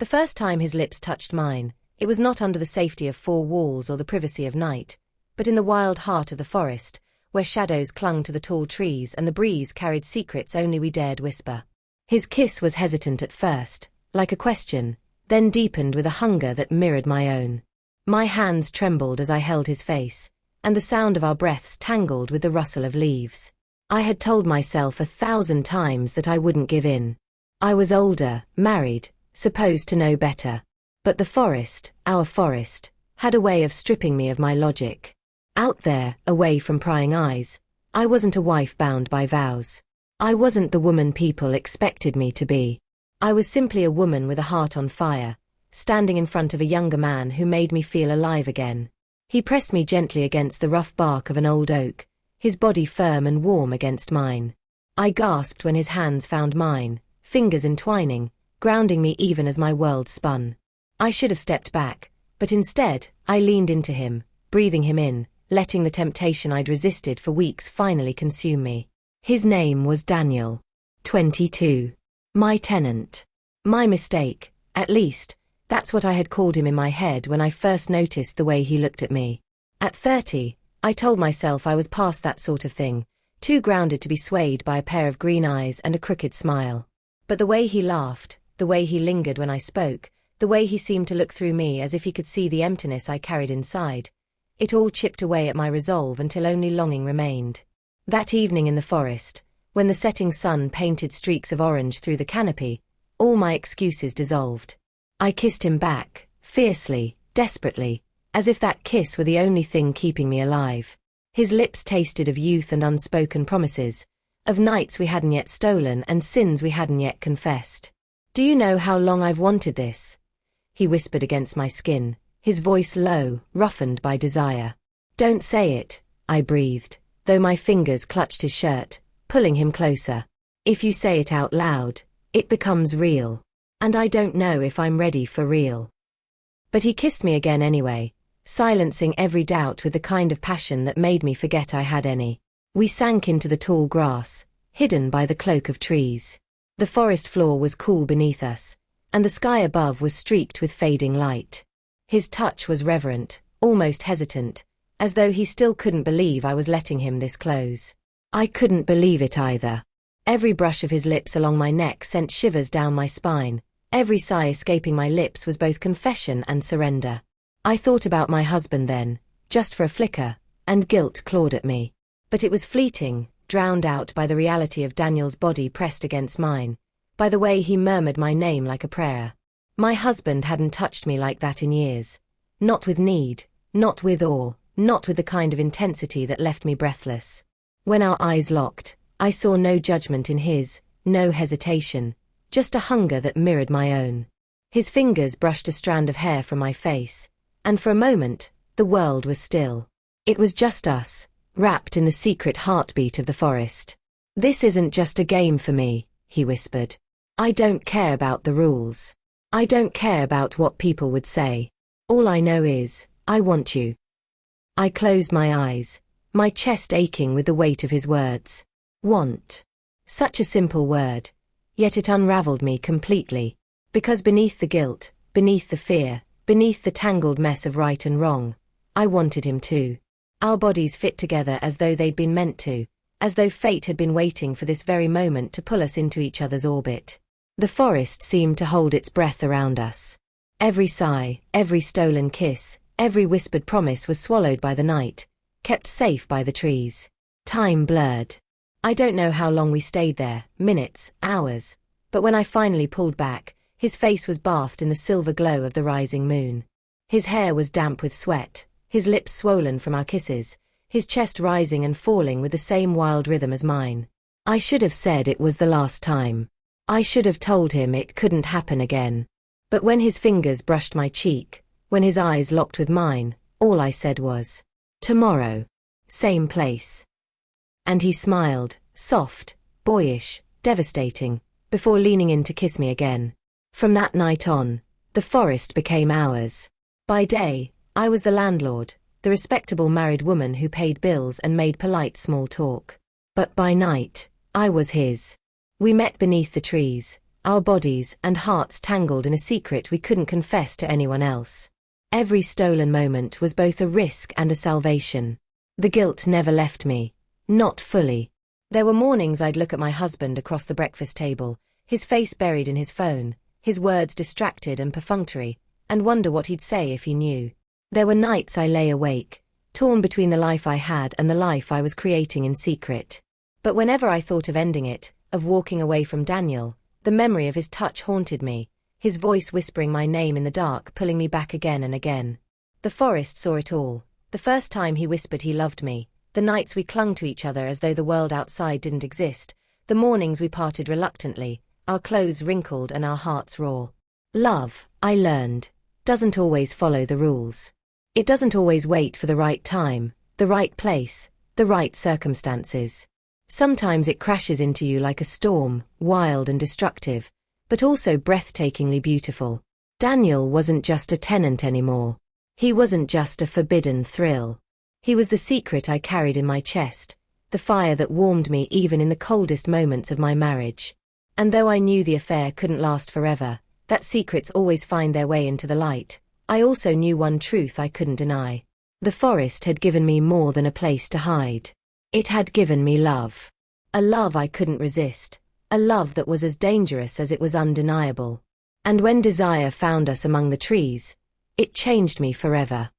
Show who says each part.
Speaker 1: The first time his lips touched mine, it was not under the safety of four walls or the privacy of night, but in the wild heart of the forest, where shadows clung to the tall trees and the breeze carried secrets only we dared whisper. His kiss was hesitant at first, like a question, then deepened with a hunger that mirrored my own. My hands trembled as I held his face, and the sound of our breaths tangled with the rustle of leaves. I had told myself 1,000 times that I wouldn't give in. I was older, married, supposed to know better. But the forest, our forest, had a way of stripping me of my logic. Out there, away from prying eyes, I wasn't a wife bound by vows. I wasn't the woman people expected me to be. I was simply a woman with a heart on fire, standing in front of a younger man who made me feel alive again. He pressed me gently against the rough bark of an old oak, his body firm and warm against mine. I gasped when his hands found mine, fingers entwining, grounding me even as my world spun. I should have stepped back, but instead, I leaned into him, breathing him in, letting the temptation I'd resisted for weeks finally consume me. His name was Daniel. 22. My tenant. My mistake, at least, that's what I had called him in my head when I first noticed the way he looked at me. At 30, I told myself I was past that sort of thing, too grounded to be swayed by a pair of green eyes and a crooked smile. But the way he laughed, the way he lingered when I spoke, the way he seemed to look through me as if he could see the emptiness I carried inside, it all chipped away at my resolve until only longing remained. That evening in the forest, when the setting sun painted streaks of orange through the canopy, all my excuses dissolved. I kissed him back, fiercely, desperately, as if that kiss were the only thing keeping me alive. His lips tasted of youth and unspoken promises, of nights we hadn't yet stolen and sins we hadn't yet confessed. "Do you know how long I've wanted this?" he whispered against my skin, his voice low, roughened by desire. "Don't say it," I breathed, though my fingers clutched his shirt, pulling him closer. "If you say it out loud, it becomes real. And I don't know if I'm ready for real." But he kissed me again anyway, silencing every doubt with the kind of passion that made me forget I had any. We sank into the tall grass, hidden by the cloak of trees. The forest floor was cool beneath us, and the sky above was streaked with fading light. His touch was reverent, almost hesitant, as though he still couldn't believe I was letting him this close. I couldn't believe it either. Every brush of his lips along my neck sent shivers down my spine. Every sigh escaping my lips was both confession and surrender. I thought about my husband then, just for a flicker, and guilt clawed at me. But it was fleeting, drowned out by the reality of Daniel's body pressed against mine, by the way he murmured my name like a prayer. My husband hadn't touched me like that in years. Not with need, not with awe, not with the kind of intensity that left me breathless. When our eyes locked, I saw no judgment in his, no hesitation, just a hunger that mirrored my own. His fingers brushed a strand of hair from my face, and for a moment, the world was still. It was just us, wrapped in the secret heartbeat of the forest. "This isn't just a game for me," he whispered. "I don't care about the rules. I don't care about what people would say. All I know is, I want you." I closed my eyes, my chest aching with the weight of his words. Want. Such a simple word, yet it unraveled me completely. Because beneath the guilt, beneath the fear, beneath the tangled mess of right and wrong, I wanted him too. Our bodies fit together as though they'd been meant to, as though fate had been waiting for this very moment to pull us into each other's orbit. The forest seemed to hold its breath around us. Every sigh, every stolen kiss, every whispered promise was swallowed by the night, kept safe by the trees. Time blurred. I don't know how long we stayed there, minutes, hours, but when I finally pulled back, his face was bathed in the silver glow of the rising moon. His hair was damp with sweat, his lips swollen from our kisses, his chest rising and falling with the same wild rhythm as mine. I should have said it was the last time. I should have told him it couldn't happen again. But when his fingers brushed my cheek, when his eyes locked with mine, all I said was, "Tomorrow. Same place." And he smiled, soft, boyish, devastating, before leaning in to kiss me again. From that night on, the forest became ours. By day, I was the landlord, the respectable married woman who paid bills and made polite small talk. But by night, I was his. We met beneath the trees, our bodies and hearts tangled in a secret we couldn't confess to anyone else. Every stolen moment was both a risk and a salvation. The guilt never left me. Not fully. There were mornings I'd look at my husband across the breakfast table, his face buried in his phone, his words distracted and perfunctory, and wonder what he'd say if he knew. There were nights I lay awake, torn between the life I had and the life I was creating in secret. But whenever I thought of ending it, of walking away from Daniel, the memory of his touch haunted me, his voice whispering my name in the dark, pulling me back again and again. The forest saw it all. The first time he whispered he loved me, the nights we clung to each other as though the world outside didn't exist, the mornings we parted reluctantly, our clothes wrinkled and our hearts raw. Love, I learned, doesn't always follow the rules. It doesn't always wait for the right time, the right place, the right circumstances. Sometimes it crashes into you like a storm, wild and destructive, but also breathtakingly beautiful. Daniel wasn't just a tenant anymore. He wasn't just a forbidden thrill. He was the secret I carried in my chest, the fire that warmed me even in the coldest moments of my marriage. And though I knew the affair couldn't last forever, that secrets always find their way into the light, I also knew one truth I couldn't deny. The forest had given me more than a place to hide. It had given me love. A love I couldn't resist, a love that was as dangerous as it was undeniable. And when desire found us among the trees, it changed me forever.